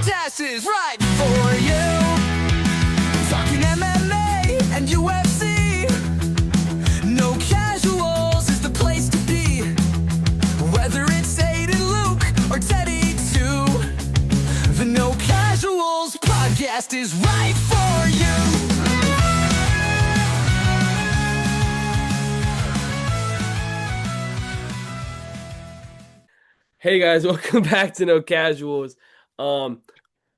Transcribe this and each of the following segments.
podcast is right for you. Talking MMA and UFC. No Casuals is the place to be. Whether it's Aiden, Luke, or Teddy too. The No Casuals podcast is right for you. Hey guys, welcome back to No Casuals. Um,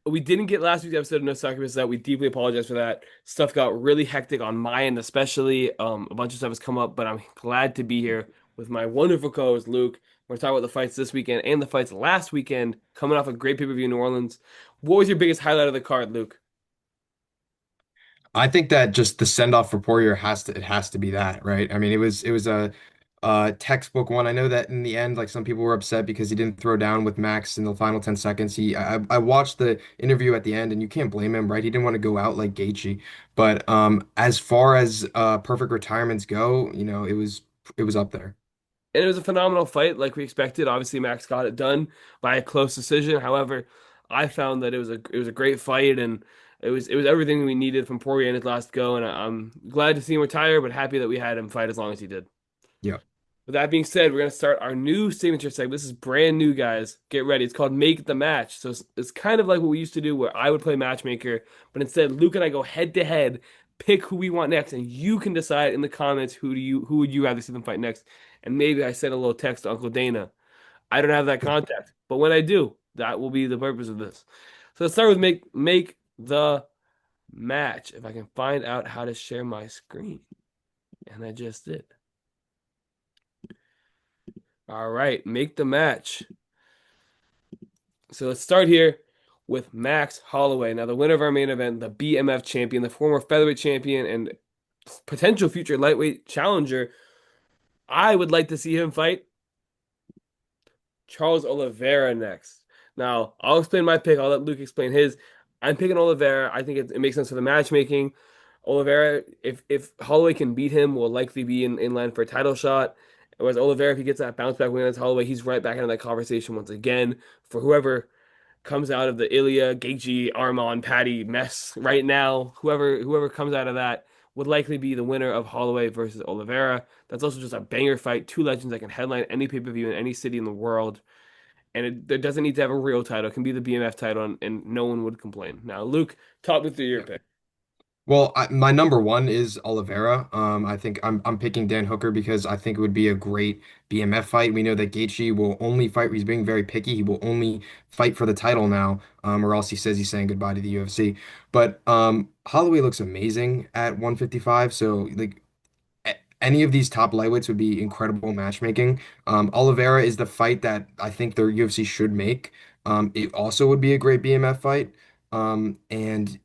we didn't get last week's episode of No Sacrifice out. We deeply apologize for that. Stuff got really hectic on my end, especially. A bunch of stuff has come up, but I'm glad to be here with my wonderful co-host Luke. We're talking about the fights this weekend and the fights last weekend, coming off a great pay-per-view in New Orleans. What was your biggest highlight of the card, Luke? I think that just the send off for Poirier has to be that, right? I mean, it was a textbook one. I know that in the end, like some people were upset because he didn't throw down with Max in the final 10 seconds. I watched the interview at the end, and you can't blame him, right? He didn't want to go out like Gaethje. But as far as perfect retirements go, it was up there. And it was a phenomenal fight, like we expected. Obviously, Max got it done by a close decision. However, I found that it was a great fight, and it was everything we needed from Poirier in his last go. And I'm glad to see him retire, but happy that we had him fight as long as he did. Yeah. With that being said, we're gonna start our new signature segment. This is brand new, guys. Get ready. It's called Make the Match. So it's kind of like what we used to do, where I would play matchmaker, but instead Luke and I go head to head, pick who we want next, and you can decide in the comments who would you rather see them fight next. And maybe I send a little text to Uncle Dana. I don't have that contact, but when I do, that will be the purpose of this. So let's start with make the match. If I can find out how to share my screen, and I just did. All right, make the match. So let's start here with Max Holloway. Now, the winner of our main event, the BMF champion, the former featherweight champion, and potential future lightweight challenger. I would like to see him fight Charles Oliveira next. Now, I'll explain my pick. I'll let Luke explain his. I'm picking Oliveira. I think it makes sense for the matchmaking. Oliveira, if Holloway can beat him, will likely be in line for a title shot. Whereas Oliveira, if he gets that bounce back win against Holloway, he's right back into that conversation once again for whoever comes out of the Ilya, Gaethje, Armand, Patty mess right now. Whoever comes out of that would likely be the winner of Holloway versus Oliveira. That's also just a banger fight. Two legends that can headline any pay-per-view in any city in the world. And it doesn't need to have a real title. It can be the BMF title, and no one would complain. Now, Luke, talk me through your pick. Well, my number one is Oliveira. I think I'm picking Dan Hooker because I think it would be a great BMF fight. We know that Gaethje will only fight. He's being very picky. He will only fight for the title now, or else he says he's saying goodbye to the UFC. But Holloway looks amazing at 155. So like any of these top lightweights would be incredible matchmaking. Oliveira is the fight that I think the UFC should make. It also would be a great BMF fight. And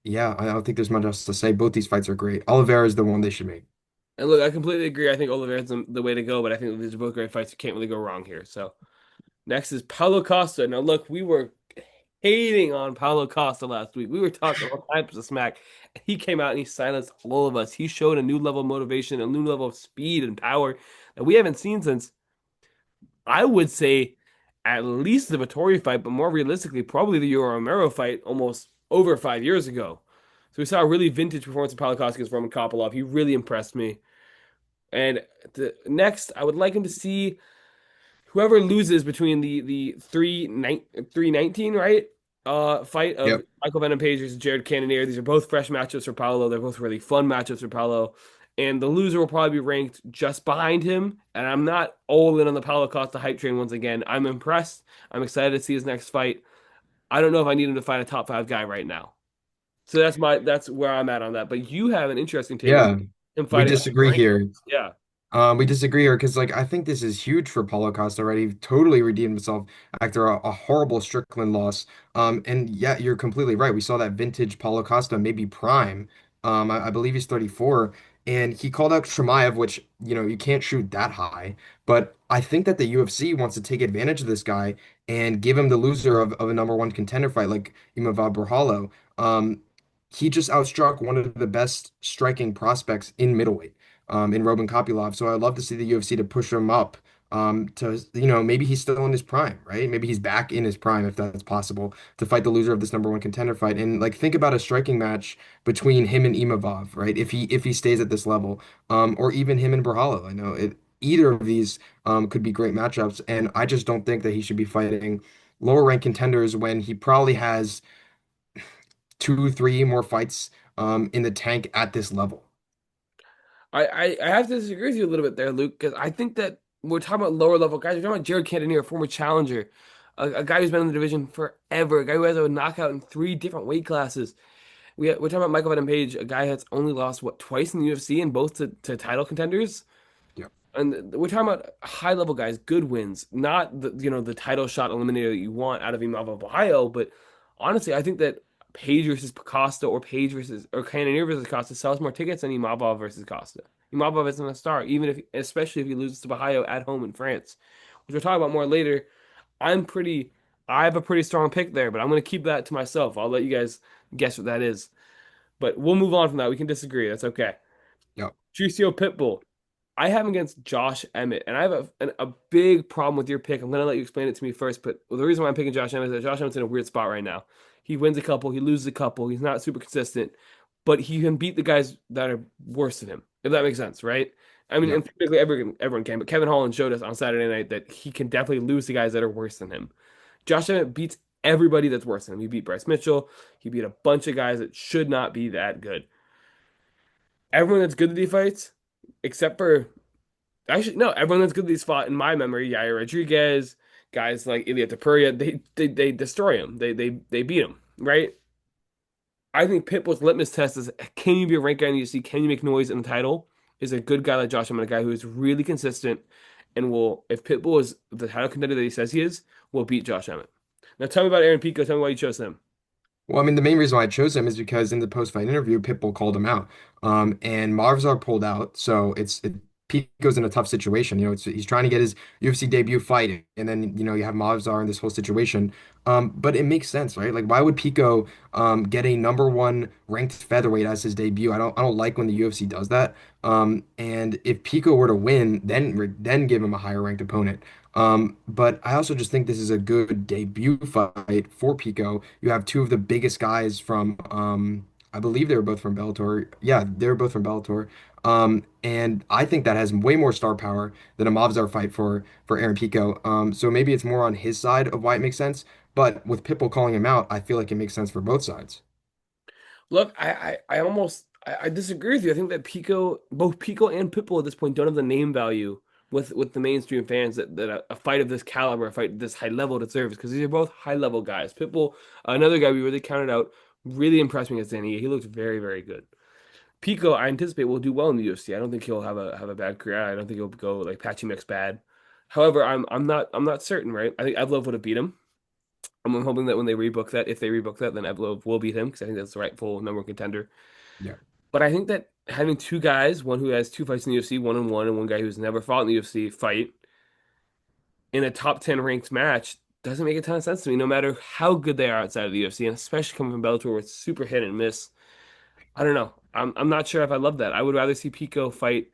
yeah, I don't think there's much else to say. Both these fights are great. Oliveira is the one they should make. And look, I completely agree. I think Oliveira's the way to go, but I think these are both great fights. You can't really go wrong here. So next is Paulo Costa. Now, look, we were hating on Paulo Costa last week. We were talking all types of smack. He came out and he silenced all of us. He showed a new level of motivation, a new level of speed and power that we haven't seen since, I would say, at least the Vittori fight, but more realistically, probably the Yoel Romero fight almost over 5 years ago. So we saw a really vintage performance of Paulo Costa against Roman Kopylov. He really impressed me. And next, I would like him to see whoever loses between the 319, right? Fight of Yep. Michael Venom Page versus Jared Cannonier. These are both fresh matchups for Paulo. They're both really fun matchups for Paulo. And the loser will probably be ranked just behind him. And I'm not all in on the Paulo Costa hype train once again. I'm impressed. I'm excited to see his next fight. I don't know if I need him to fight a top five guy right now. So that's where I'm at on that. But you have an interesting take on Yeah, him we fighting. disagree here. Yeah. We disagree here because, like, I think this is huge for Paulo Costa, right? He totally redeemed himself after a horrible Strickland loss. And yeah, you're completely right. We saw that vintage Paulo Costa, maybe prime. I believe he's 34, and he called out Shemaev, which, you can't shoot that high. But I think that the UFC wants to take advantage of this guy and give him the loser of a number one contender fight like Imavov Brawley. He just outstruck one of the best striking prospects in middleweight in Roman Kopylov. So I'd love to see the UFC to push him up to, maybe he's still in his prime, right? Maybe he's back in his prime, if that's possible, to fight the loser of this number one contender fight. And like, think about a striking match between him and Imavov, right? If he stays at this level, or even him and Berhalo. I know either of these could be great matchups, and I just don't think that he should be fighting lower ranked contenders when he probably has two, three more fights in the tank at this level. I have to disagree with you a little bit there, Luke, because I think that we're talking about lower level guys. We're talking about Jared Cannonier, a former challenger, a guy who's been in the division forever, a guy who has a knockout in three different weight classes. We're talking about Michael Venom Page, a guy that's only lost, what, twice in the UFC and both to title contenders. Yeah. And we're talking about high level guys, good wins, not the title shot eliminator that you want out of Imavov, Ohio. But honestly, I think that Page versus Costa or Page versus or Cannonier versus Costa sells more tickets than Imavov versus Costa. Imavov isn't a star, especially if he loses to Ohio at home in France, which we'll talk about more later. I'm pretty, I have a pretty strong pick there, but I'm going to keep that to myself. I'll let you guys guess what that is. But we'll move on from that. We can disagree. That's okay. Yeah. Juicio Pitbull. I have him against Josh Emmett, and I have a big problem with your pick. I'm going to let you explain it to me first, but the reason why I'm picking Josh Emmett is that Josh Emmett's in a weird spot right now. He wins a couple, he loses a couple, he's not super consistent, but he can beat the guys that are worse than him, if that makes sense, right? I mean, Yeah. and typically everyone can, but Kevin Holland showed us on Saturday night that he can definitely lose to guys that are worse than him. Josh Emmett beats everybody that's worse than him. He beat Bryce Mitchell, he beat a bunch of guys that should not be that good. Everyone that's good at these fights, except for actually, no, everyone that's good at these fought in my memory, Yair Rodriguez, guys like Ilya Topuria, they destroy him. They beat him, right? I think Pitbull's litmus test is can you be a ranked guy in the UFC? Can you make noise in the title? Is a good guy like Josh Emmett, a guy who is really consistent and will, if Pitbull is the title contender that he says he is, will beat Josh Emmett. Now tell me about Aaron Pico. Tell me why you chose him. Well, I mean, the main reason why I chose him is because in the post-fight interview, Pitbull called him out, and Marvzar pulled out, so Pico's in a tough situation. He's trying to get his UFC debut fight, and then you have Marvzar in this whole situation. But it makes sense, right? Like, why would Pico get a number one ranked featherweight as his debut? I don't like when the UFC does that. And if Pico were to win, then give him a higher ranked opponent. But I also just think this is a good debut fight for Pico. You have two of the biggest guys from, I believe they were both from Bellator. Yeah, they were both from Bellator. And I think that has way more star power than a Mavzar fight for Aaron Pico. So maybe it's more on his side of why it makes sense. But with Pitbull calling him out, I feel like it makes sense for both sides. Look, I disagree with you. I think that both Pico and Pitbull at this point don't have the name value with the mainstream fans that a fight of this caliber, a fight this high level deserves because these are both high level guys. Pitbull, another guy we really counted out, really impressed me against Danny. He looked very, very good. Pico, I anticipate will do well in the UFC. I don't think he'll have a bad career. I don't think he'll go like Patchy Mix bad. However, I'm not certain, right? I think Evlov would have beat him. I'm hoping that when they rebook that, if they rebook that, then Evlov will beat him because I think that's the rightful number one contender. Yeah. But I think that having two guys, one who has two fights in the UFC, one and one, and one guy who's never fought in the UFC, fight in a top 10 ranked match doesn't make a ton of sense to me, no matter how good they are outside of the UFC, and especially coming from Bellator where it's super hit and miss. I don't know. I'm not sure if I love that. I would rather see Pico fight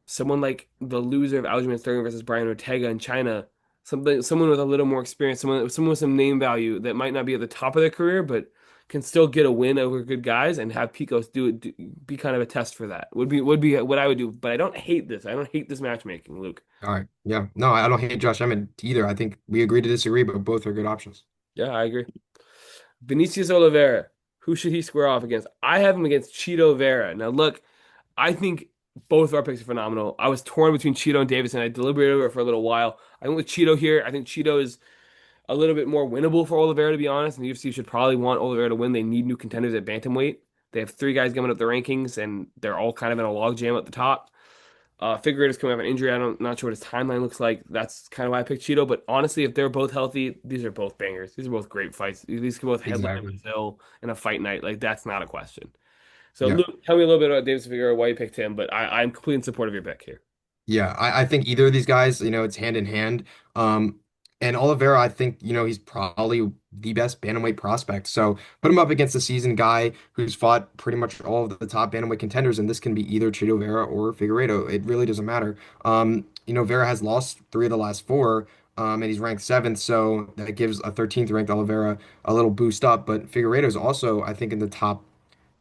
someone like the loser of Aljamain Sterling versus Brian Ortega in China, someone with a little more experience, someone with some name value that might not be at the top of their career, but can still get a win over good guys and have Picos be kind of a test for that. Would be what I would do. But I don't hate this. I don't hate this matchmaking, Luke. All right. Yeah. No, I don't hate Josh Emmett either. I think we agree to disagree, but both are good options. Yeah, I agree. Vinicius Oliveira, who should he square off against? I have him against Cheeto Vera. Now, look, I think both of our picks are phenomenal. I was torn between Cheeto and Davis, and I deliberated over it for a little while. I went with Cheeto here. I think Cheeto is a little bit more winnable for Oliveira, to be honest. And the UFC should probably want Oliveira to win. They need new contenders at bantamweight. They have three guys coming up the rankings, and they're all kind of in a logjam at the top. Figueredo's coming off an injury. I'm not sure what his timeline looks like. That's kind of why I picked Cheeto. But honestly, if they're both healthy, these are both bangers. These are both great fights. These can both headline in Exactly. Brazil in a fight night. Like, that's not a question. So, Yeah. Luke, tell me a little bit about Davis Figueroa, why you picked him. But I'm completely in support of your pick here. Yeah, I think either of these guys, it's hand in hand. And Oliveira, I think, he's probably the best bantamweight prospect. So put him up against a seasoned guy who's fought pretty much all of the top bantamweight contenders, and this can be either Chito Vera or Figueiredo. It really doesn't matter. Vera has lost three of the last four, and he's ranked seventh, so that gives a 13th ranked Oliveira a little boost up. But Figueiredo is also, I think, in the top.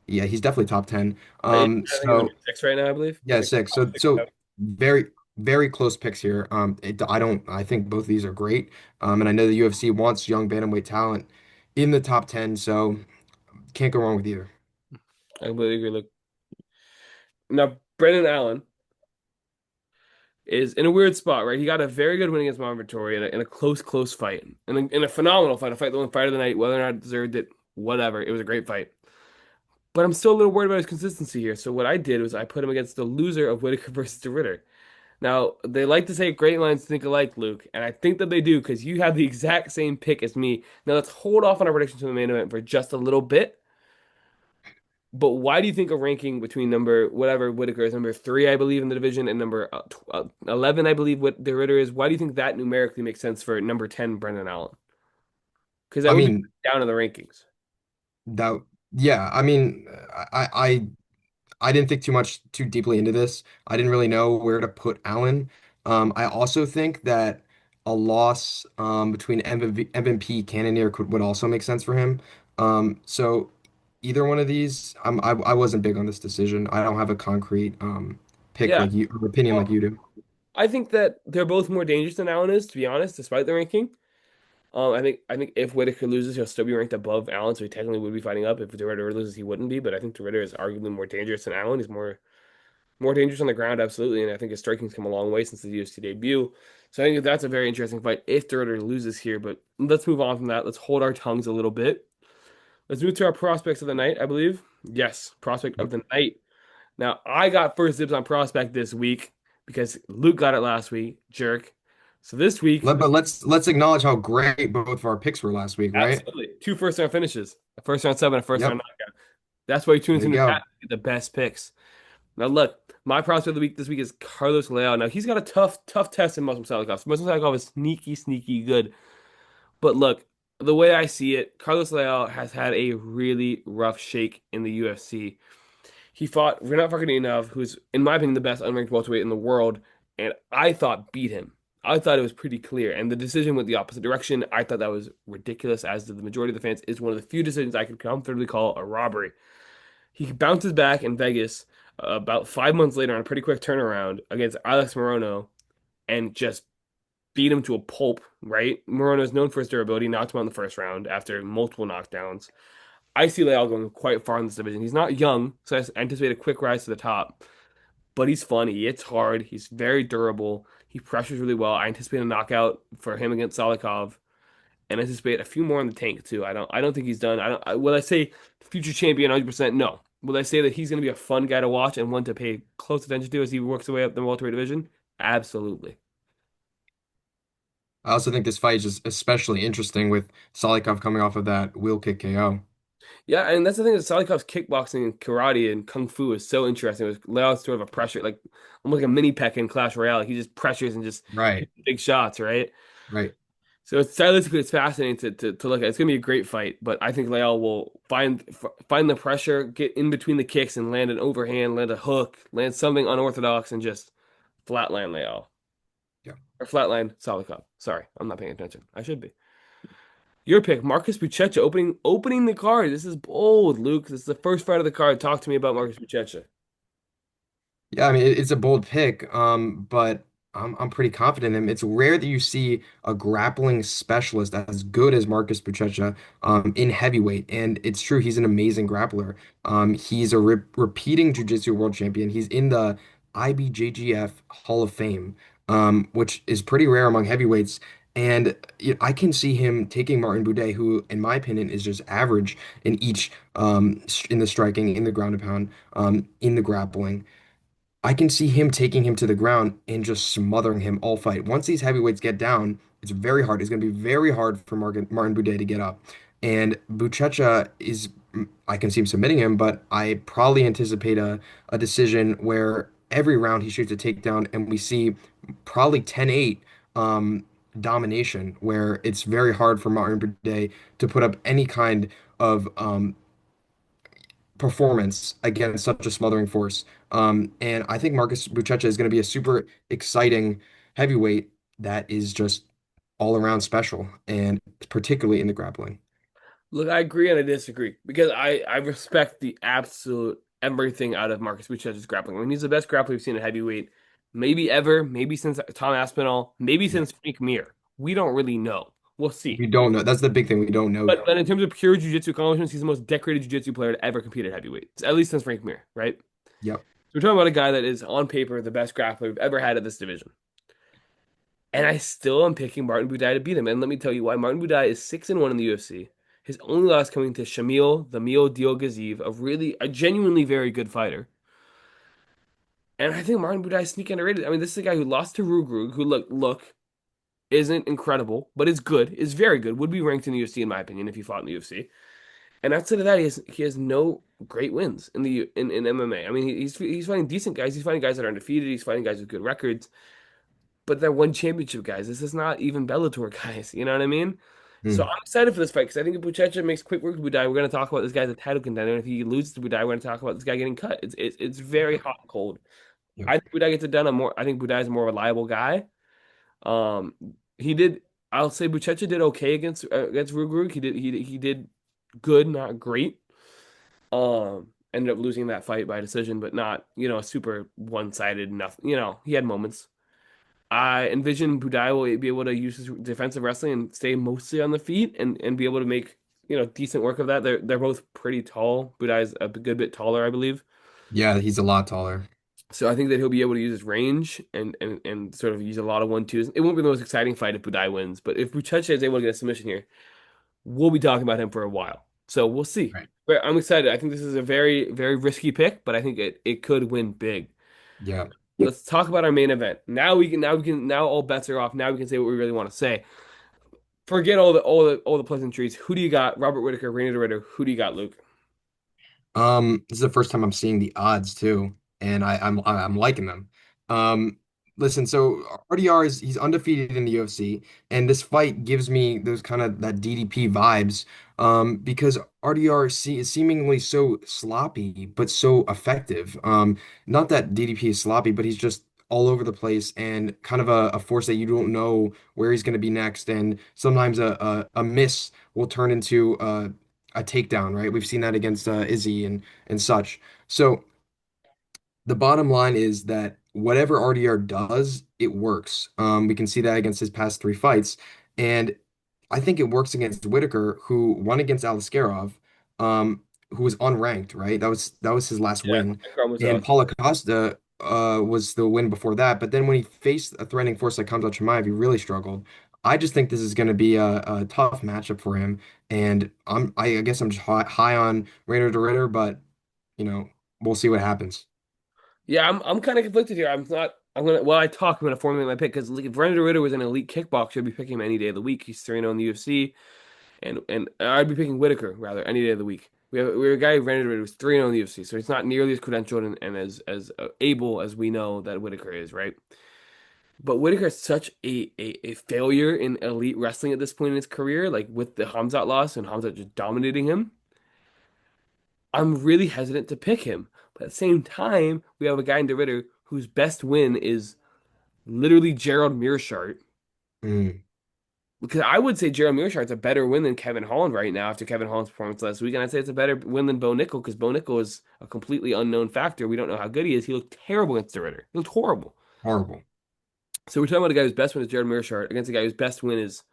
Yeah, he's definitely top 10. I think he's number So 6 right now, I believe. yeah, Like six. top So six or so seven. very close picks here. I don't. I think both of these are great. And I know the UFC wants young bantamweight talent in the top 10, so can't go wrong with either. I completely agree. Look, now Brendan Allen is in a weird spot, right? He got a very good win against Marvin Vettori in a close fight, in a phenomenal fight, a fight that won fight of the night, whether or not it deserved it, whatever. It was a great fight. But I'm still a little worried about his consistency here. So what I did was I put him against the loser of Whitaker versus De Ridder. Now, they like to say great minds think alike, Luke, and I think that they do because you have the exact same pick as me. Now, let's hold off on our predictions for the main event for just a little bit. But why do you think a ranking between number whatever Whitaker is, number 3, I believe, in the division, and number 11, I believe, what De Ridder is? Why do you think that numerically makes sense for number 10, Brendan Allen? Because that I would be mean, down in the rankings. that yeah. I didn't think too deeply into this. I didn't really know where to put Allen. I also think that a loss between MVP Cannonier would also make sense for him. So either one of these, I wasn't big on this decision. I don't have a concrete pick Yeah. like you or opinion like Well, you do. I think that they're both more dangerous than Allen is, to be honest, despite the ranking. I think if Whitaker loses, he'll still be ranked above Allen, so he technically would be fighting up. If De Ridder loses, he wouldn't be. But I think De Ridder is arguably more dangerous than Allen. He's more dangerous on the ground, absolutely, and I think his striking's come a long way since the UFC debut. So I think that's a very interesting fight if De Ridder loses here. But let's move on from that. Let's hold our tongues a little bit. Let's move to our prospects of the night, I believe. Yes, prospect of Yep. the night. Now I got first dibs on prospect this week because Luke got it last week, jerk. So this week, But let's acknowledge how great both of our picks were last week, right? absolutely, two first round finishes, a first round sub, and a first round Yep. knockout. That's why you tune There you into go. that to get the best picks. Now look, my prospect of the week this week is Carlos Leal. Now he's got a tough test in Muslim Salikov. Muslim Salikov is sneaky good. But look, the way I see it, Carlos Leal has had a really rough shake in the UFC. He fought Rinat Fakhretdinov, who's in my opinion the best unranked welterweight in the world, and I thought beat him. I thought it was pretty clear, and the decision went the opposite direction. I thought that was ridiculous, as did the majority of the fans. It's one of the few decisions I could comfortably call a robbery. He bounces back in Vegas about 5 months later on a pretty quick turnaround against Alex Morono and just beat him to a pulp, right? Morono is known for his durability, knocked him out in the first round after multiple knockdowns. I see Leal going quite far in this division. He's not young, so I anticipate a quick rise to the top, but he's fun. He hits hard. He's very durable. He pressures really well. I anticipate a knockout for him against Salikov and anticipate a few more in the tank too. I don't think he's done. Will I say future champion 100%? No. Will I say that he's going to be a fun guy to watch and one to pay close attention to as he works his way up the welterweight division? Absolutely. I also think this fight is just especially interesting with Salikov coming off of that wheel kick KO. Yeah, and that's the thing is Salikov's kickboxing and karate and kung fu is so interesting. It Leo's sort of a pressure, like almost like a mini peck in Clash Royale. He just pressures and just Right, hits big shots, right? right. So it's stylistically it's fascinating to look at. It's gonna be a great fight, but I think Leo will find the pressure, get in between the kicks, and land an overhand, land a hook, land something unorthodox, and just flatline Leo Yeah. or flatline Salikov. Sorry, I'm not paying attention. I should be. Your pick, Marcus Buchecha, opening the card. This is bold, Luke. This is the first fight of the card. Talk to me about Marcus Buchecha. Yeah, I mean it's a bold pick, but I'm pretty confident in him. It's rare that you see a grappling specialist as good as Marcus Buchecha in heavyweight, and it's true he's an amazing grappler. He's a repeating jiu-jitsu world champion. He's in the IBJJF Hall of Fame, which is pretty rare among heavyweights. And I can see him taking Martin Buday, who, in my opinion, is just average in each in the striking, in the ground and pound, in the grappling. I can see him taking him to the ground and just smothering him all fight. Once these heavyweights get down, it's very hard. It's going to be very hard for Martin Buday to get up. And Buchecha is, I can see him submitting him, but I probably anticipate a decision where every round he shoots a takedown and we see probably 10-8 domination, where it's very hard for Martin Buday to put up any kind of performance against such a smothering force. And I think Marcus Buchecha is going to be a super exciting heavyweight that is just all around special, and particularly in the grappling. Look, I agree and I disagree because I respect the absolute everything out of Marcus Buccetz's grappling. I mean, he's the best grappler we've seen at heavyweight, maybe ever, maybe since Tom Aspinall, maybe Yeah. since Frank Mir. We don't really know. We'll see. We don't know. That's the big thing. We don't know. But in terms of pure jiu-jitsu accomplishments, he's the most decorated jiu-jitsu player to ever compete at heavyweight, at least since Frank Mir, right? Yep. So we're talking about a guy that is on paper the best grappler we've ever had at this division. And I still am picking Martin Buday to beat him. And let me tell you why. Martin Buday is 6-1 in the UFC. His only loss coming to Shamil, the Mio Diogaziv, a genuinely very good fighter. And I think Martin Buday is sneaky underrated. I mean, this is a guy who lost to Rugrug, who look isn't incredible, but is good, is very good, would be ranked in the UFC in my opinion if he fought in the UFC. And outside of that, he has no great wins in MMA. I mean, he's fighting decent guys. He's fighting guys that are undefeated. He's fighting guys with good records. But they're one championship guys. This is not even Bellator guys. You know what I mean? So Mm. I'm excited for this fight because I think if Buchecha makes quick work with Buday, we're going to talk about this guy's a title contender. And if he loses to Buday, we're going to talk about this guy getting cut. It's very hot and cold. Yep. I think Buday gets it done. I think Buday is a more reliable guy. Um, he did. I'll say Buchecha did okay against Rugrug. He did good, not great. Ended up losing that fight by decision, but not a super one-sided. Nothing. He had moments. I envision Budai will be able to use his defensive wrestling and stay mostly on the feet and be able to make decent work of that. They're both pretty tall. Budai's a good bit taller, I believe. Yeah, he's a lot taller. So I think that he'll be able to use his range and sort of use a lot of 1-2s. It won't be the most exciting fight if Budai wins, but if Buchecha is able to get a submission here, we'll be talking about him for a while. So we'll see. Right. But I'm excited. I think this is a very, very risky pick, but I think it could win big. Yeah. Let's talk about our main event. Now all bets are off. Now we can say what we really want to say. Forget all the pleasantries. Who do you got? Robert Whitaker, Reiner De Ridder. Who do you got, Luke? This is the first time I'm seeing the odds too, and I'm liking them. Um, Listen, so RDR is he's undefeated in the UFC, and this fight gives me those kind of that DDP vibes. Because RDR is seemingly so sloppy but so effective. Not that DDP is sloppy, but he's just all over the place and kind of a force that you don't know where he's going to be next, and sometimes a miss will turn into a takedown, right? We've seen that against Izzy and such. So the bottom line is that whatever RDR does, it works. We can see that against his past three fights, and I think it works against Whitaker, who won against Aliskerov, who was unranked, right? That was his last Yeah, win, and Carlos. Paulo Costa was the win before that. But then when he faced a threatening force like Khamzat Chimaev, he really struggled. I just think this is going to be a tough matchup for him, and I guess I'm just high on Reiner De Ridder, but we'll see what happens. Yeah, I'm kind of conflicted here. I'm not. I'm gonna formulate my pick because if Reiner De Ridder was an elite kickboxer, I'd be picking him any day of the week. He's 3-0 in the UFC, and I'd be picking Whitaker rather any day of the week. We have a guy Reiner De Ridder who's 3-0 in the UFC, so he's not nearly as credentialed and as able as we know that Whitaker is, right? But Whitaker is such a failure in elite wrestling at this point in his career, like with the Hamzat loss and Hamzat just dominating him. I'm really hesitant to pick him. But at the same time, we have a guy in De Ridder whose best win is literally Gerald Meerschaert. Mm, Because I would say Gerald Meerschaert's a better win than Kevin Holland right now after Kevin Holland's performance last week. And I'd say it's a better win than Bo Nickel because Bo Nickel is a completely unknown factor. We don't know how good he is. He looked terrible against De Ridder. He looked horrible. horrible. So we're talking about a guy whose best win is Gerald Meerschaert against a guy whose best win is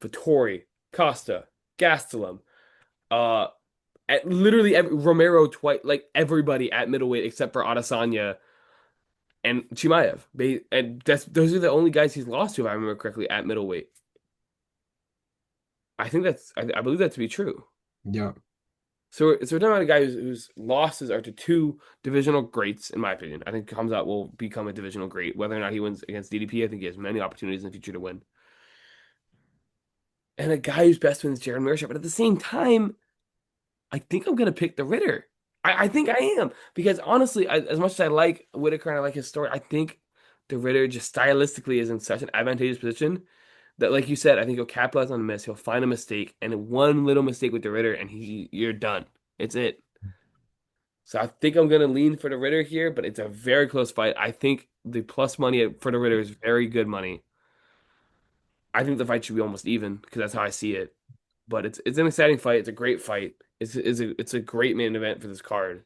Vittori, Costa, Gastelum, uh, at literally Romero twice, like everybody at middleweight except for Adesanya and Chimaev. And those are the only guys he's lost to, if I remember correctly, at middleweight. I believe that to be true. Yeah. So we're talking about a guy whose losses are to two divisional greats, in my opinion. I think Hamzat will become a divisional great. Whether or not he wins against DDP, I think he has many opportunities in the future to win. And a guy whose best win is Jared Meerschaert. But at the same time, I think I'm gonna pick the Ritter. I think I am because honestly, as much as I like Whitaker and I like his story, I think the Ritter just stylistically is in such an advantageous position that, like you said, I think he'll capitalize on a miss. He'll find a mistake, and one little mistake with the Ritter, and you're done. It's it. So I think I'm gonna lean for the Ritter here, but it's a very close fight. I think the plus money for the Ritter is very good money. I think the fight should be almost even because that's how I see it. But it's an exciting fight. It's a great fight. It's a great main event for this card.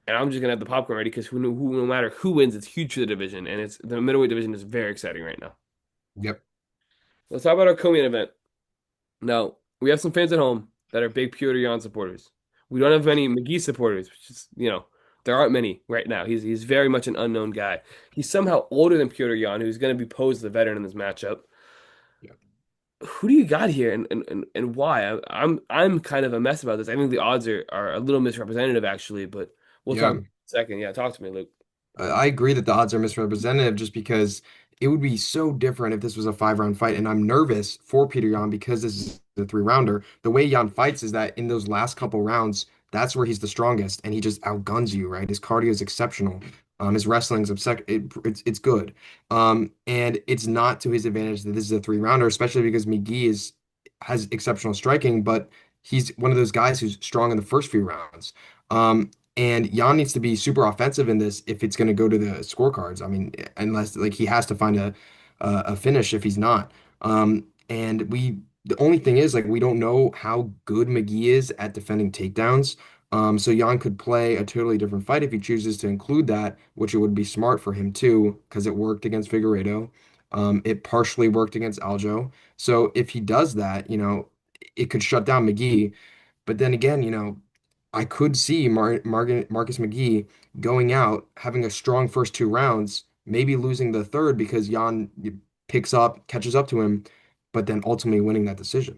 And I'm just gonna have the popcorn ready because no matter who wins, it's huge for the division, and it's the middleweight division is very exciting right now. Yep. Let's talk about our co-main event. Now, we have some fans at home that are big Petr Yan supporters. We don't have many McGee supporters, which is, there aren't many right now. He's very much an unknown guy. He's somehow older than Petr Yan, who's going to be posed as the veteran in this matchup. Yep. Who do you got here, and why? I'm kind of a mess about this. I think the odds are a little misrepresentative, actually, but we'll talk Yeah. in a second. Yeah, talk to me, Luke. I agree that the odds are misrepresentative just because it would be so different if this was a 5 round fight. And I'm nervous for Peter Yan because this is a 3 rounder. The way Yan fights is that in those last couple rounds, that's where he's the strongest and he just outguns you, right? His cardio is exceptional. His wrestling's it's good. And it's not to his advantage that this is a 3 rounder, especially because McGee has exceptional striking, but he's one of those guys who's strong in the first few rounds. And Jan needs to be super offensive in this if it's going to go to the scorecards. I mean, unless like he has to find a finish if he's not. And the only thing is like we don't know how good McGee is at defending takedowns. So Jan could play a totally different fight if he chooses to include that, which it would be smart for him too, because it worked against Figueiredo. It partially worked against Aljo. So if he does that, it could shut down McGee. But then again, I could see Marcus McGee going out, having a strong first 2 rounds, maybe losing the third because Jan catches up to him, but then ultimately winning that decision.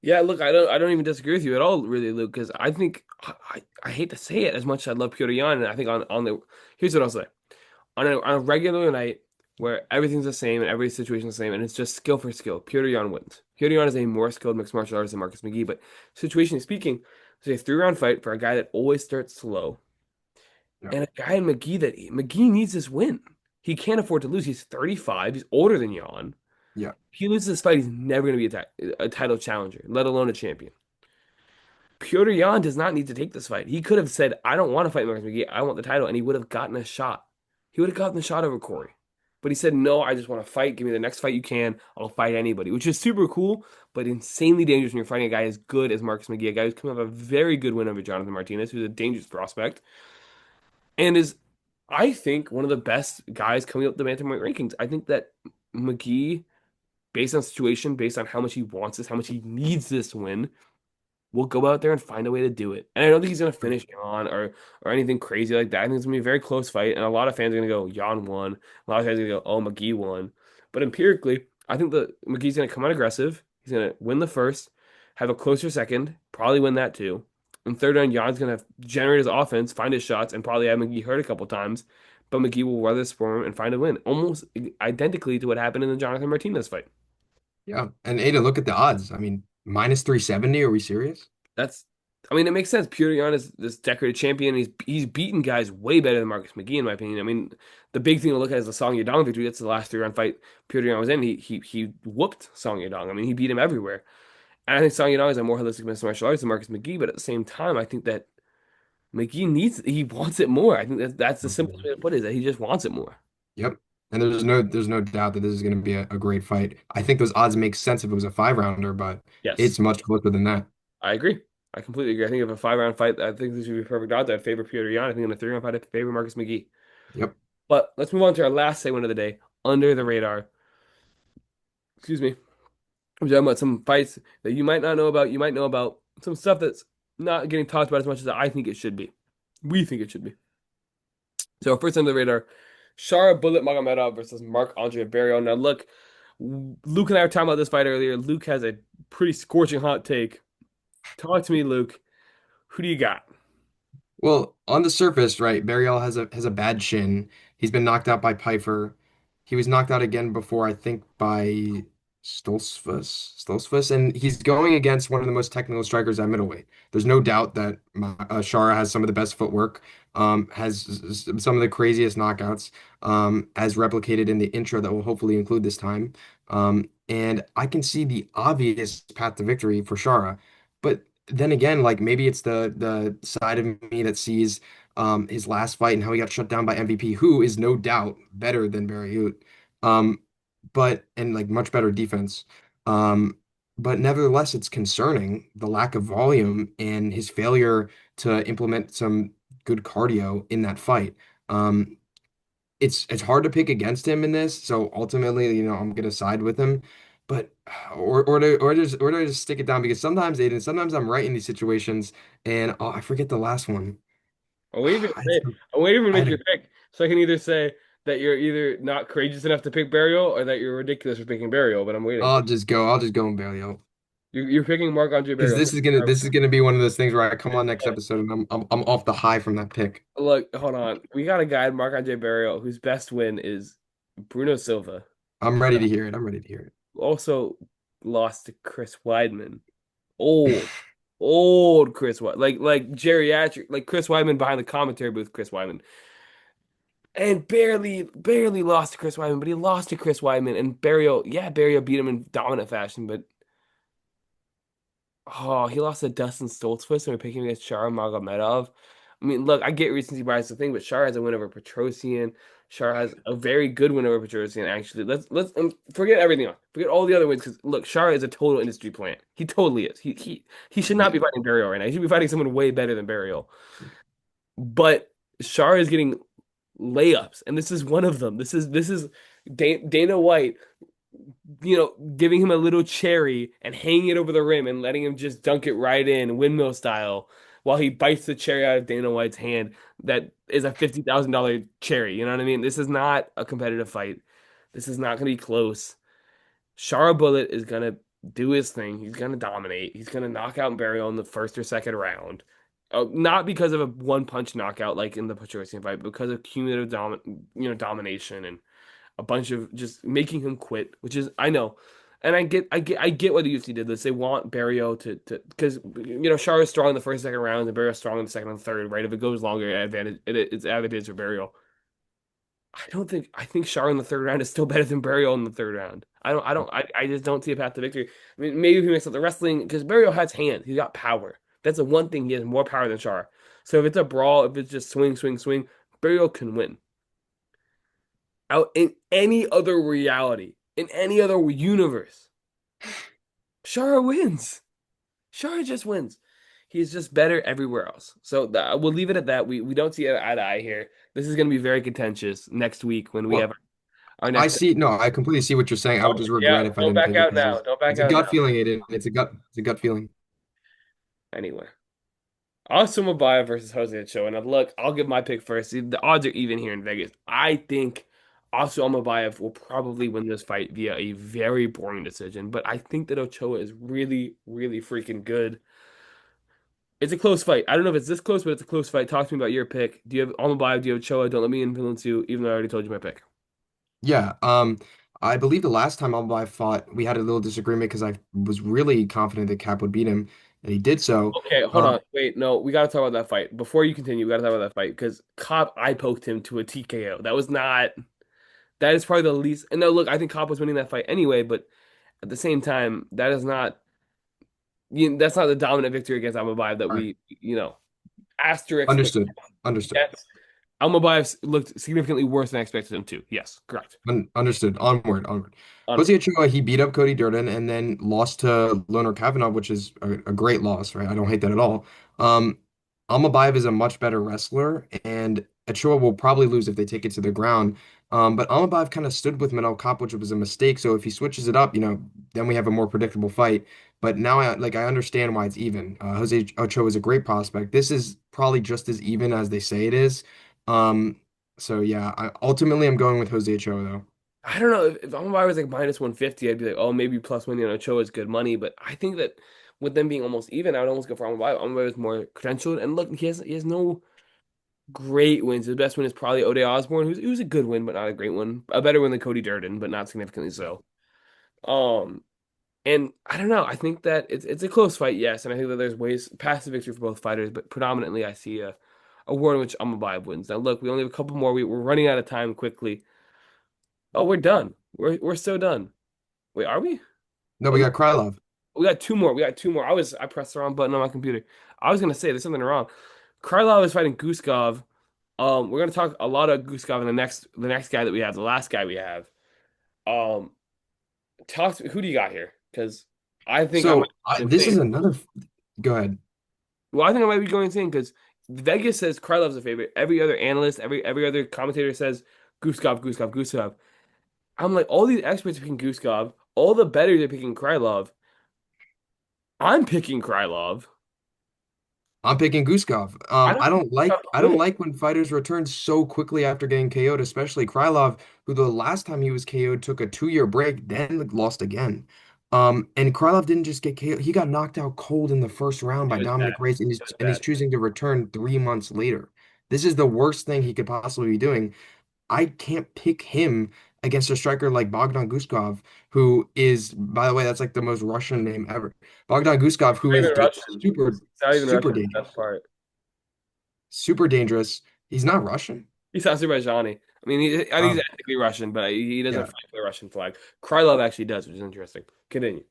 Yeah, look, I don't even disagree with you at all, really, Luke, because I think I hate to say it as much as I love Petr Yan, and I think on the here's what I'll say. On a regular night where everything's the same and every situation's the same and it's just skill for skill, Petr Yan wins. Petr Yan is a more skilled mixed martial artist than Marcus McGee, but situationally speaking, it's a 3 round fight for a guy that always starts slow Yeah. and a guy in McGee that McGee needs this win. He can't afford to lose. He's 35. He's older than Yan. Yeah. If he loses this fight, he's never going to be a title challenger, let alone a champion. Petr Yan does not need to take this fight. He could have said, I don't want to fight Marcus McGee. I want the title. And he would have gotten a shot. He would have gotten the shot over Corey. But he said, no, I just want to fight. Give me the next fight you can. I'll fight anybody, which is super cool, but insanely dangerous when you're fighting a guy as good as Marcus McGee, a guy who's coming off a very good win over Jonathan Martinez, who's a dangerous prospect, and is, I think, one of the best guys coming up the bantamweight rankings. I think that McGee, based on situation, based on how much he wants this, how much he needs this win, will go out there and find a way to do it. And I don't think he's gonna finish Jan or anything crazy like that. I think it's gonna be a very close fight, and a lot of fans are gonna go Jan won. A lot of fans are gonna go, oh, McGee won. But empirically, I think that McGee's gonna come out aggressive. He's gonna win the first, have a closer second, probably win that too. And third round, Jan's gonna generate his offense, find his shots, and probably have McGee hurt a couple times. But McGee will weather the storm and find a win, almost identically to what happened in the Jonathan Martinez fight. Yeah. And Aiden, look at the odds. I mean, minus 370. Are we serious? That's, I mean, it makes sense. Petr Yan is this decorated champion. He's beaten guys way better than Marcus McGee, in my opinion. I mean, the big thing to look at is the Song Yadong victory. That's the last 3 round fight Petr Yan was in. He whooped Song Yadong. I mean, he beat him everywhere. And I think Song Yadong is a more holistic mixed martial artist than Marcus McGee. But at the same time, I think that he wants it more. I think that's the simplest Mhm. way to put it, is that he just wants it more. Yep. And there's no doubt that this is going to be a great fight. I think those odds make sense if it was a 5 rounder, but Yes, it's much closer than that. I agree. I completely agree. I think if a 5 round fight, I think this would be perfect odds. I'd favor Petr Yan. I think in a 3 round fight, I'd favor Marcus McGee. Yep. But let's move on to our last segment of the day, under the radar. Excuse me. I'm talking about some fights that you might not know about. You might know about some stuff that's not getting talked about as much as I think it should be. We think it should be. So first under the radar, Shara Bullet Magomedov versus Marc-Andre Barriault. Now look, Luke and I were talking about this fight earlier. Luke has a pretty scorching hot take. Talk to me, Luke. Who do you got? Well, on the surface, right, Barrial has a bad shin. He's been knocked out by Pfeiffer. He was knocked out again before, I think, by Stoltzfus, and he's going against one of the most technical strikers at middleweight. There's no doubt that Shara has some of the best footwork, some of the craziest knockouts, as replicated in the intro that we'll hopefully include this time. And I can see the obvious path to victory for Shara, but then again, like maybe it's the side of me that sees his last fight and how he got shut down by MVP, who is no doubt better than Barry. Um, but and like much better defense. Um, but nevertheless, it's concerning the lack of volume and his failure to implement some good cardio in that fight. Um, it's hard to pick against him in this, so ultimately, I'm gonna side with him. But or to just stick it down because sometimes Aiden, sometimes I'm right in these situations and I forget the last one. I'm waiting for you to I say, I'm waiting for you to I make had your pick, so I can either say that you're either not courageous enough to pick Burial or that you're ridiculous for picking Burial. But I'm waiting. I'll just go and bail you out. You're picking Marc-Andre Because Burial. this is gonna be one of those things where I come on next episode and I'm off the high from that pick. Look, hold on. We got a guy, Marc-Andre Burial, whose best win is Bruno Silva. I'm ready to hear it. I'm ready to hear it. Also lost to Chris Weidman. Old, old Chris Weidman. Like geriatric, like Chris Weidman behind the commentary booth, Chris Weidman. And barely lost to Chris Weidman, but he lost to Chris Weidman. And Barrio beat him in dominant fashion, but oh, he lost to Dustin Stoltzfus and we're picking against Shara Magomedov. I mean, look, I get recency bias the thing, but Shara has a win over Petrosian. Shara has a very good win over Petrosian, actually. Let's forget everything else. Forget all the other wins because look, Shara is a total industry plant. He totally is. He should not Yeah. be fighting Burial right now. He should be fighting someone way better than Burial. But Shara is getting layups, and this is one of them. This is Dana White, giving him a little cherry and hanging it over the rim and letting him just dunk it right in, windmill style, while he bites the cherry out of Dana White's hand. That is a $50,000 cherry. You know what I mean? This is not a competitive fight. This is not going to be close. Shara Bullet is going to do his thing. He's going to dominate. He's going to knock out Burial in the first or second round. Not because of a one punch knockout like in the Petrosian fight, but because of cumulative domination and a bunch of just making him quit, which is I know, and I get why the UFC did this. They want Barrio to because Shara is strong in the first, second rounds, and Barrio is strong in the second and third. Right, if it goes longer, it's advantage for Barrio. I think Shara in the third round is still better than Barrio in the third round. I just don't see a path to victory. I mean, maybe if he makes up the wrestling because Barrio has hands, he's got power. That's the one thing he has more power than Shara. So if it's a brawl, if it's just swing, swing, swing, Barrio can win. Out in any other reality, in any other universe, Shara wins. Shara just wins. He's just better everywhere else. So we'll leave it at that. We don't see eye to eye here. This is going to be very contentious next week when we have Well, our I next. see. No, I completely see what you're saying. I would just Yeah, regret if I don't didn't back pick it out because now. Don't back it's a out gut now. feeling, Aiden. It's a gut feeling. Anyway, Asuma Mabaya versus Jose Ochoa. And look, I'll give my pick first. The odds are even here in Vegas. I think Asuma Mabaya will probably win this fight via a very boring decision, but I think that Ochoa is really, really freaking good. It's a close fight. I don't know if it's this close, but it's a close fight. Talk to me about your pick. Do you have Almabayev? Do you have Ochoa? Don't let me influence you, even though I already told you my pick. Yeah. I believe the last time I fought, we had a little disagreement because I was really confident that Cap would beat him, and he did so. Okay, hold Um, on. Wait, no, we got to talk about that fight. Before you continue, we got to talk about that fight because Cobb, I poked him to a TKO. That is probably the least. And no, look, I think Cobb was winning that fight anyway, but at the same time, that's not the dominant victory against Almabayev that all right. asterisk, but Understood. Understood. yes, Almabayev looked significantly worse than I expected him to. Yes, correct. Understood. Onward. Onward. Onward. Jose Ochoa, he beat up Cody Durden and then lost to Leonard Kavanagh, which is a great loss, right? I don't hate that at all. Almabayev is a much better wrestler, and Ochoa will probably lose if they take it to the ground. But Almabayev kind of stood with Manel Kape, which was a mistake. So if he switches it up, then we have a more predictable fight. But now I understand why it's even. Jose Ochoa is a great prospect. This is probably just as even as they say it is. Um, so yeah, ultimately I'm going with Jose Ochoa though. I don't know if Almabayev was like minus 150, I'd be like, oh, maybe plus money on Ochoa is good money. But I think that with them being almost even, I would almost go for Almabayev. Almabayev is more credentialed, and look, he has no great wins. His best win is probably Ode Osborne, who's a good win, but not a great one. A better win than Cody Durden, but not significantly so. Um, and I don't know. I think that it's a close fight, yes, and I think that there's ways past the victory for both fighters, but predominantly I see a war in which Almabayev wins. Now, look, we only have a couple more. We're running out of time quickly. Oh, we're done. We're so done. Wait, are we? No, Oh, we no. got Krylov. We got two more. We got two more. I pressed the wrong button on my computer. I was gonna say there's something wrong. Krylov is fighting Guskov. We're gonna talk a lot of Guskov in the next guy that we have, the last guy we have. Um, who do you got here? Because I think I might So be this is insane. another. Go ahead. Well, I think I might be going insane because Vegas says Krylov's a favorite. Every other analyst, every other commentator says Guskov, Guskov, Guskov. I'm like, all these experts are picking Guskov. All the bettors are picking Krylov. I'm picking Krylov. I'm picking Guskov. I don't think Guskov's I don't good. like when fighters return so quickly after getting KO'd, especially Krylov, who the last time he was KO'd took a 2 year break, then lost again. And Krylov didn't just get KO'd; he got knocked out cold in the first round It by was bad. Dominic Reyes, It was and he's bad. choosing to return 3 months later. This is the worst thing he could possibly be doing. I can't pick him against a striker like Bogdan Guskov, who is, by the way, that's like the most Russian name ever. Bogdan Guskov, who Not is even Russian. super, It's not even super Russian. That's dangerous, part. super dangerous. He's not Russian. He's Azerbaijani. I mean, I think he's Oh, ethnically Russian, but he doesn't yeah. fight for the Russian flag. Krylov actually does, which is interesting. Continue.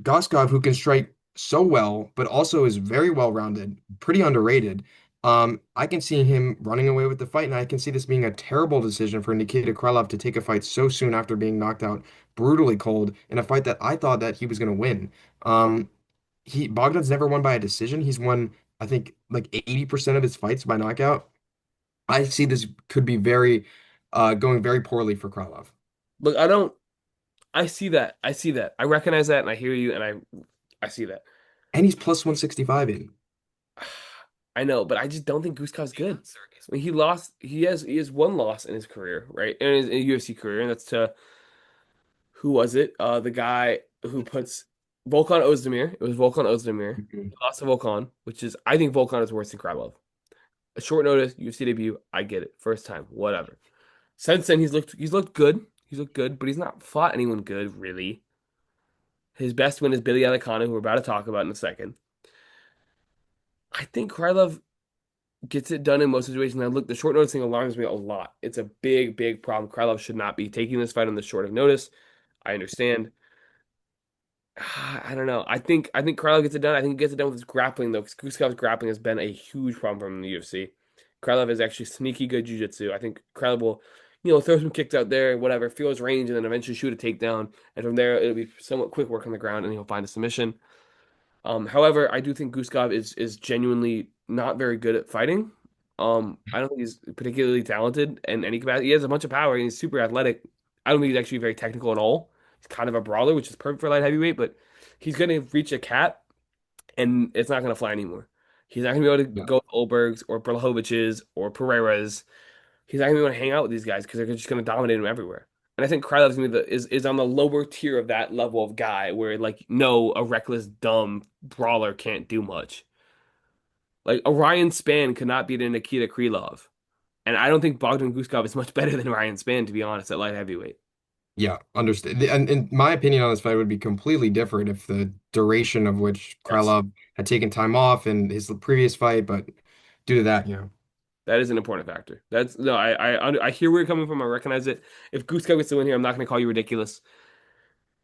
Guskov, who can strike so well, but also is very well rounded, pretty underrated. I can see him running away with the fight, and I can see this being a terrible decision for Nikita Krylov to take a fight so soon after being knocked out brutally cold in a fight that I thought that he was going to win. He Bogdan's never won by a decision. He's won, I think, like 80% of his fights by knockout. I see this could be going very poorly for Krylov. Look, I don't. I see that. I see that. I recognize that, and I hear you, and I see that. And he's plus 165 in. I know, but I just don't think Guskov's good. I mean, he lost. He has one loss in his career, right? In his UFC career, and that's to who was it? The guy who puts Volkan Ozdemir. It was Volkan Ozdemir. Mhm. He lost to Volkan, which is I think Volkan is worse than Krylov. A short notice UFC debut. I get it. First time, whatever. Since then, he's looked good. He's looked good, but he's not fought anyone good really. His best win is Billy Alicana, who we're about to talk about in a second. I think Krylov gets it done in most situations. Now, look, the short notice thing alarms me a lot. It's a big, big problem. Krylov should not be taking this fight on this short of notice. I understand. I don't know. I think Krylov gets it done. I think he gets it done with his grappling though, because Guskov's grappling has been a huge problem for him in the UFC. Krylov is actually sneaky good jiu-jitsu. I think Krylov will, throw some kicks out there, whatever, feel his range, and then eventually shoot a takedown. And from there, it'll be somewhat quick work on the ground, and he'll find a submission. However, I do think Guskov is genuinely not very good at fighting. I don't think he's particularly talented in any capacity. He has a bunch of power and he's super athletic. I don't think he's actually very technical at all. He's kind of a brawler, which is perfect for light heavyweight, but he's going to reach a cap and it's not going to fly anymore. He's not going to be able to Yeah. go with Olbergs or Blahovic's or Pereiras. He's not going to be able to hang out with these guys because they're just going to dominate him everywhere. And I think Krylov's gonna be is on the lower tier of that level of guy where like no, a reckless dumb brawler can't do much. Like Orion Span could not beat a Nikita Krylov. And I don't think Bogdan Guskov is much better than Ryan Span, to be honest, at light heavyweight. Yeah, understand. And my opinion on this fight would be completely different if the duration of which Yes. Krylov had taken time off in his previous fight, but due to that, That is an important factor. That's no, I hear where you're coming from. I recognize it. If Guskov gets the win here, I'm not going to call you ridiculous.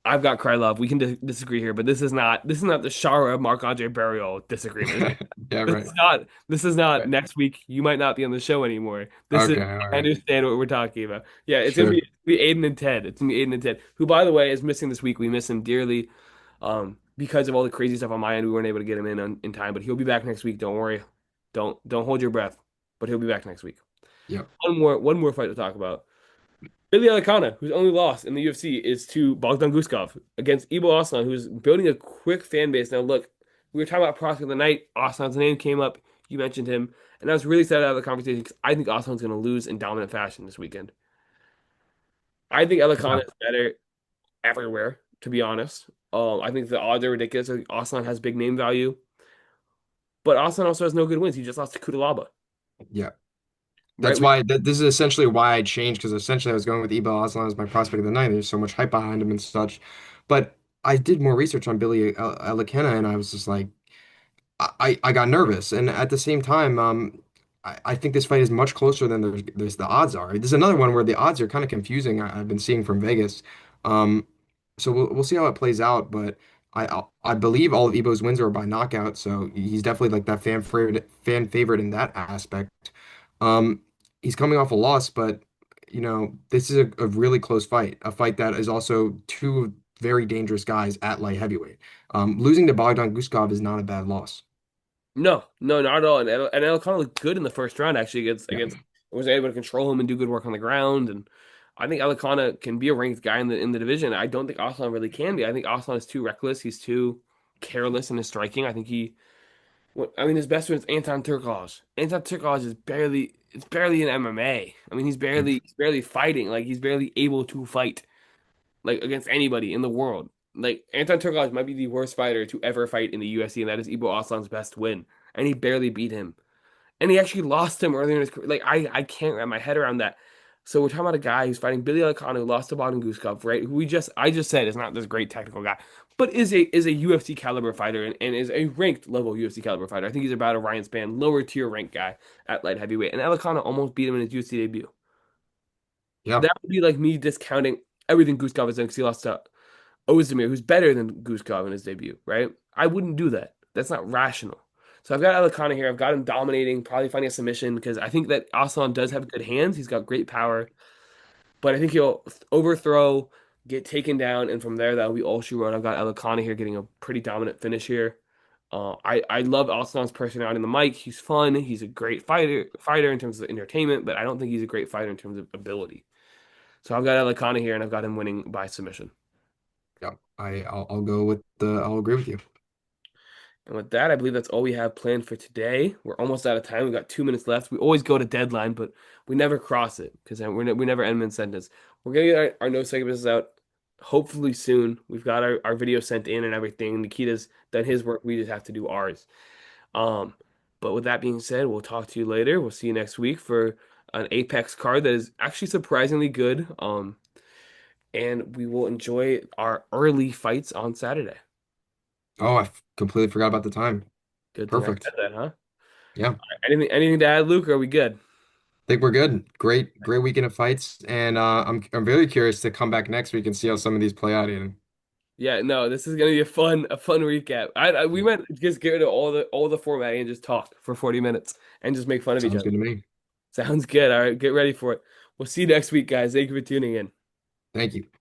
I've got Krylov. We can disagree here, but this is not the Shara Marc Andre Barrios disagreement. Yeah, This right. is not this is not Right. next week. You might not be on the show anymore. This is Okay, all I right. understand what we're talking about. Yeah, Sure. it's gonna be Aiden and Ted. It's gonna be Aiden and Ted, who by the way is missing this week. We miss him dearly. Because of all the crazy stuff on my end, we weren't able to get him in time, but he'll be back next week. Don't worry. Don't hold your breath. But he'll be back next week. Yep. One more fight to talk about. Billy Alicana, whose only loss in the UFC is to Bogdan Guskov against Ibo Aslan, who's building a quick fan base. Now, look, we were talking about prospect of the night. Aslan's name came up. You mentioned him, and I was really sad out of the conversation because I think Aslan's going to lose in dominant fashion this weekend. I think Yeah. Alicana is better everywhere, to be honest. I think the odds are ridiculous. I think Aslan has big name value, but Aslan also has no good wins. He just lost to Kutalaba, Yeah. right? That's why this is essentially why I changed because essentially I was going with Ebel Aslan as my prospect of the night. There's so much hype behind him and such. But I did more research on Billy Elikena and I was just like, I got nervous. And at the same time, I think this fight is much closer than there's the odds are. There's another one where the odds are kind of confusing. I've been seeing from Vegas. Um, so we'll see how it plays out. But I believe all of Ibo's wins are by knockout, so he's definitely like that fan favorite in that aspect. Um, he's coming off a loss, but this is a really close fight, a fight that is also two very dangerous guys at light heavyweight. Losing to Bogdan Guskov is not a bad loss. No, no, not at all. And Elcano looked good in the first round actually Yeah, against was able to control him and do good work on the ground. And I think Elcano can be a ranked guy in the division. I don't think Aslan really can be. I think Aslan is too reckless. He's too careless in his striking. I think I mean his best friend is Anton Turkalj. Anton Turkalj is barely it's barely in MMA. I mean he's barely fighting. Like he's barely able to fight like against anybody in the world. Like Anton Turkalj might be the worst fighter to ever fight in the UFC, and that is Ibo Aslan's best win, and he barely beat him, and he actually lost him earlier in his career. Like I can't wrap my head around that. So we're talking about a guy who's fighting Billy Alcano, who lost to Bogdan Guskov, right? Who I just said is not this great technical guy, but is a UFC caliber fighter and is a ranked level UFC caliber fighter. I think he's about a Ryan Spann lower tier ranked guy at light heavyweight, and Alcano almost beat him in his UFC debut. yeah, That would be like me discounting everything Guskov has done because he lost to Ozdemir, who's better than Guskov in his debut, right? I wouldn't do that. That's not rational. So I've got Alicana here. I've got him dominating, probably finding a submission because I think that Aslan does have good hands. He's got great power, but I think he'll overthrow, get taken down, and from there that'll be all she wrote. I've got Alicana here getting a pretty dominant finish here. I love Aslan's personality on the mic. He's fun. He's a great fighter in terms of entertainment, but I don't think he's a great fighter in terms of ability. So I've got Alicana here, and I've got him winning by submission. yeah. I'll go with the I'll agree with you. And with that, I believe that's all we have planned for today. We're almost out of time. We've got 2 minutes left. We always go to deadline, but we never cross it because we never end mid sentence. We're going to get our no segments out hopefully soon. We've got our video sent in and everything. Nikita's done his work. We just have to do ours. Um, but with that being said, we'll talk to you later. We'll see you next week for an Apex card that is actually surprisingly good. And we will enjoy our early fights on Saturday. Oh, completely forgot about the time. Good thing I Perfect. said that, huh? Yeah. Anything to add, Luke? Or are we good? Think we're good. Great weekend of fights, and I'm very curious to come back next week and see how some of these play out, Aiden. Yeah, no, this is gonna be a fun recap. We might just get rid of all the formatting and just talk for 40 minutes and just make fun of each Sounds other. good to me. Sounds good. All right, get ready for it. We'll see you next week, guys. Thank you for tuning in. Thank you.